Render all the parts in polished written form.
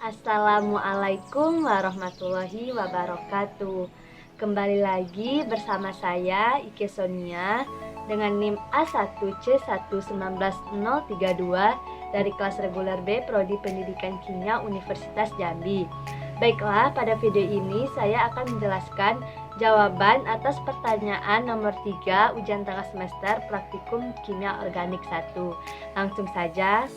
Assalamualaikum warahmatullahi wabarakatuh. Kembali lagi bersama saya Ike Sonia dengan NIM A1C119032 dari kelas reguler B Prodi Pendidikan Kimia Universitas Jambi. Baiklah, pada video ini saya akan menjelaskan jawaban atas pertanyaan nomor 3 ujian tengah semester praktikum kimia organik 1. Langsung saja.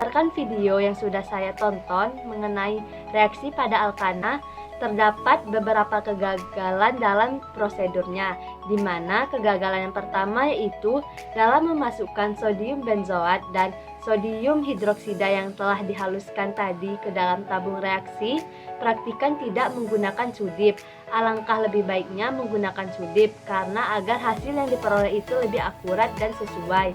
Berdasarkan video yang sudah saya tonton mengenai reaksi pada alkana, terdapat beberapa kegagalan dalam prosedurnya, di mana kegagalan yang pertama yaitu dalam memasukkan sodium benzoat dan sodium hidroksida yang telah dihaluskan tadi ke dalam tabung reaksi. Praktikan tidak menggunakan sudip. Alangkah lebih baiknya menggunakan sudip karena agar hasil yang diperoleh itu lebih akurat dan sesuai.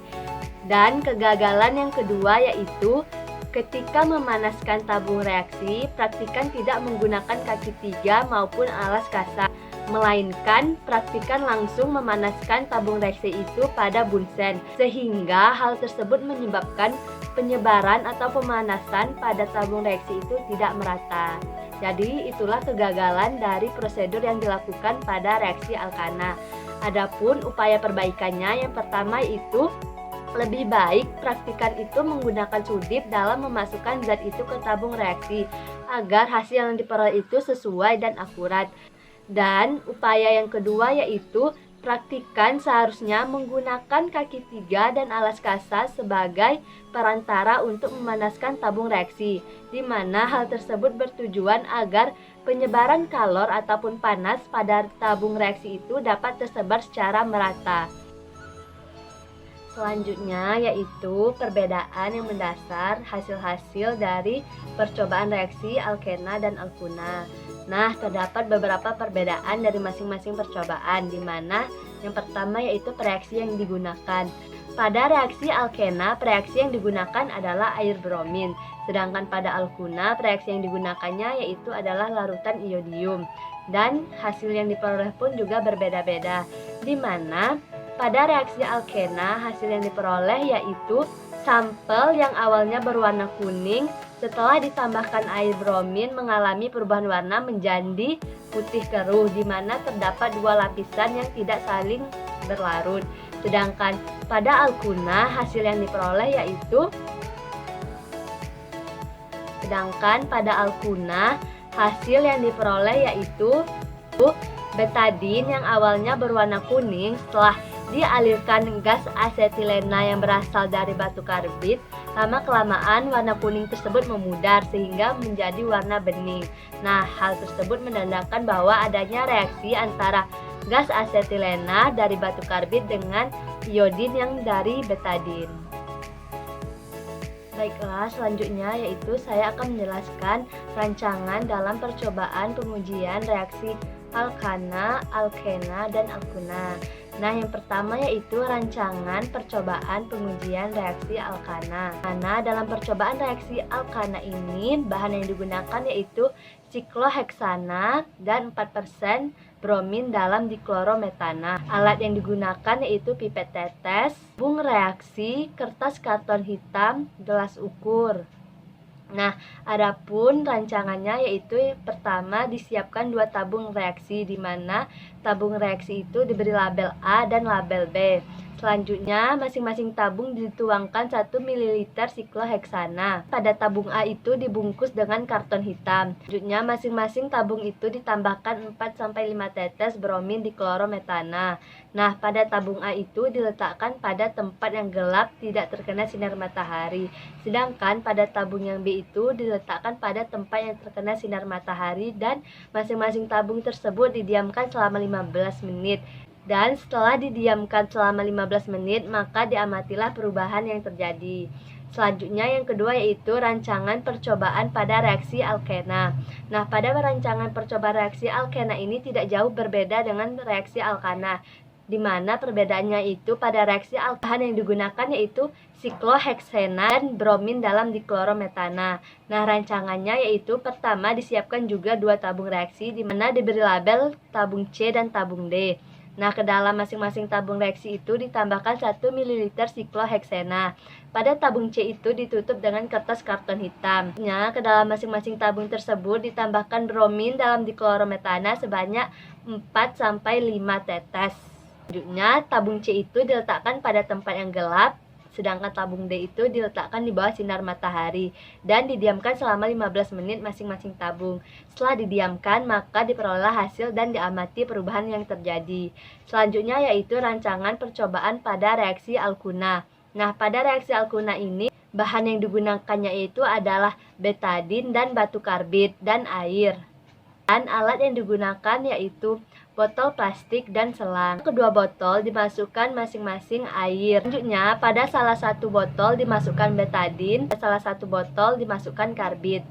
Dan kegagalan yang kedua yaitu ketika memanaskan tabung reaksi, praktikan tidak menggunakan kaki 3 maupun alas kasak, melainkan praktikan langsung memanaskan tabung reaksi itu pada bunsen, sehingga hal tersebut menyebabkan penyebaran atau pemanasan pada tabung reaksi itu tidak merata. Jadi itulah kegagalan dari prosedur yang dilakukan pada reaksi alkana. Adapun upaya perbaikannya, yang pertama itu lebih baik praktikan itu menggunakan sudip dalam memasukkan zat itu ke tabung reaksi agar hasil yang diperoleh itu sesuai dan akurat. Dan upaya yang kedua yaitu praktikan seharusnya menggunakan kaki 3 dan alas kasa sebagai perantara untuk memanaskan tabung reaksi, di mana hal tersebut bertujuan agar penyebaran kalor ataupun panas pada tabung reaksi itu dapat tersebar secara merata. Selanjutnya yaitu perbedaan yang mendasar hasil-hasil dari percobaan reaksi alkena dan alkuna. Nah, terdapat beberapa perbedaan dari masing-masing percobaan, di mana yang pertama yaitu reaksi yang digunakan. Pada reaksi alkena, reaksi yang digunakan adalah air bromin, sedangkan pada alkuna, reaksi yang digunakannya yaitu adalah larutan iodium. Dan hasil yang diperoleh pun juga berbeda-beda, di mana pada reaksi alkena, hasil yang diperoleh yaitu sampel yang awalnya berwarna kuning setelah ditambahkan air bromin mengalami perubahan warna menjadi putih keruh, di mana terdapat dua lapisan yang tidak saling berlarut. Sedangkan pada alkuna, hasil yang diperoleh yaitu betadin yang awalnya berwarna kuning setelah dialirkan gas asetilena yang berasal dari batu karbit, lama-kelamaan warna kuning tersebut memudar sehingga menjadi warna bening. Nah, hal tersebut menandakan bahwa adanya reaksi antara gas asetilena dari batu karbit dengan iodin yang dari betadin. Baiklah, selanjutnya yaitu saya akan menjelaskan rancangan dalam percobaan pengujian reaksi alkana, alkena, dan alkuna. Nah, yang pertama yaitu rancangan percobaan pengujian reaksi alkana. Karena dalam percobaan reaksi alkana ini, bahan yang digunakan yaitu sikloheksana dan 4% bromin dalam diklorometana. Alat yang digunakan yaitu pipet tetes, tabung reaksi, kertas karton hitam, gelas ukur. Nah, adapun rancangannya yaitu pertama disiapkan 2 tabung reaksi, di mana tabung reaksi itu diberi label A dan label B. Selanjutnya, masing-masing tabung dituangkan 1 ml sikloheksana. Pada tabung A itu dibungkus dengan karton hitam. Selanjutnya, masing-masing tabung itu ditambahkan 4-5 tetes bromin diklorometana. Nah, pada tabung A itu diletakkan pada tempat yang gelap tidak terkena sinar matahari. Sedangkan pada tabung yang B itu diletakkan pada tempat yang terkena sinar matahari dan masing-masing tabung tersebut didiamkan selama 15 menit. Dan setelah didiamkan selama 15 menit, maka diamatilah perubahan yang terjadi. Selanjutnya yang kedua yaitu rancangan percobaan pada reaksi alkena. Nah, pada rancangan percobaan reaksi alkena ini tidak jauh berbeda dengan reaksi alkana, di mana perbedaannya itu pada reaksi alkana yang digunakan yaitu sikloheksana dan bromin dalam diklorometana. Nah, rancangannya yaitu pertama disiapkan juga 2 tabung reaksi, di mana diberi label tabung C dan tabung D. Nah, ke dalam masing-masing tabung reaksi itu ditambahkan 1 ml sikloheksana. Pada tabung C itu ditutup dengan kertas karton hitam. Nah, ke dalam masing-masing tabung tersebut ditambahkan bromin dalam diklorometana sebanyak 4-5 tetes. Selanjutnya, tabung C itu diletakkan pada tempat yang gelap, sedangkan tabung D itu diletakkan di bawah sinar matahari dan didiamkan selama 15 menit masing-masing tabung. Setelah didiamkan, maka diperoleh hasil dan diamati perubahan yang terjadi. Selanjutnya yaitu rancangan percobaan pada reaksi alkuna. Nah, pada reaksi alkuna ini, bahan yang digunakannya itu adalah betadin dan batu karbit dan air. Dan alat yang digunakan yaitu botol plastik dan selang. Kedua botol dimasukkan masing-masing air. Selanjutnya, pada salah satu botol dimasukkan betadin, pada salah satu botol dimasukkan karbit.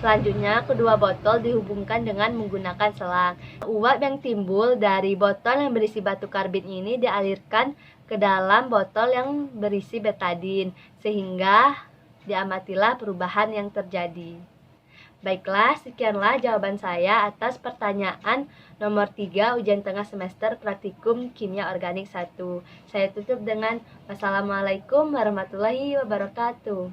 Selanjutnya, kedua botol dihubungkan dengan menggunakan selang. Uap yang timbul dari botol yang berisi batu karbit ini dialirkan ke dalam botol yang berisi betadin, sehingga diamatilah perubahan yang terjadi. Baiklah, sekianlah jawaban saya atas pertanyaan nomor 3 ujian tengah semester praktikum kimia organik 1. Saya tutup dengan wassalamualaikum warahmatullahi wabarakatuh.